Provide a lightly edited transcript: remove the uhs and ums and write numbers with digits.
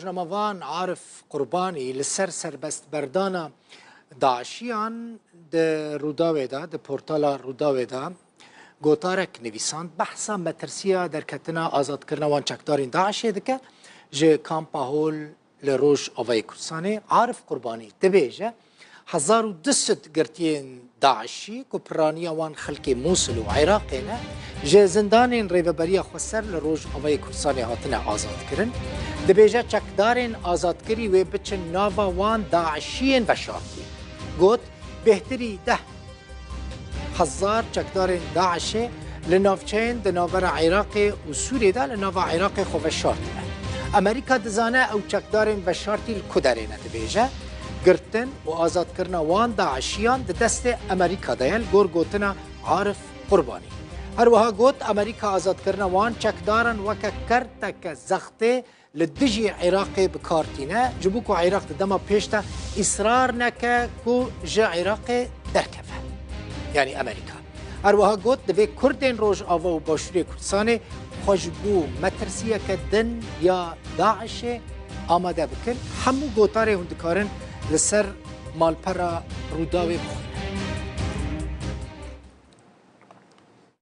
رجنموان عارف قربانی لسر سربست بردانا داعشیان ده روداوی دا ده پورتالا روداوی دا گوتارک نویساند بحثا مترسیا در کتنا آزاد کردن وان چکدارین داعشی دکه جه کامپا هول لروج آوای کردستانه عارف قربانی دبیجه 1200 گرتین داعشی که پرانیا وان خلق موصل و عراقی نه جه زندانین ریوبریا خسر لروج آوای کردستانه هاتنه آزاد کردن دبیجه چکدارین آزاد کری و بچه ناوا وان داعشیین و شاکی گوت بهتری 10,000 چکدارین داعشی لنافچین دناور عراقی و سوری دا لناوا عراقی خوب شارتنه امریکا دزانه او چکدارین و شارتی الکدرینه دبیجه گرتن و آزاد کرنا وان داعشیان دست امریکا دایل گور گوتنا عارف قربانی هر وها گوت امریکا آزاد کرنا وان چکدارن وکا کرتک زخته لدجی عراقی بکارتینه جبوکو عراق دما پیشتا اصرار نکه کو جا عراقی درکفه یعنی امریکا هر وها گوت دوی کردین روش آوا و باشوری کردستانه خوشبو مترسیه که دن یا داعش آماده بکن همو گوتاره هندکارن لسر مالپرا روداوی بخون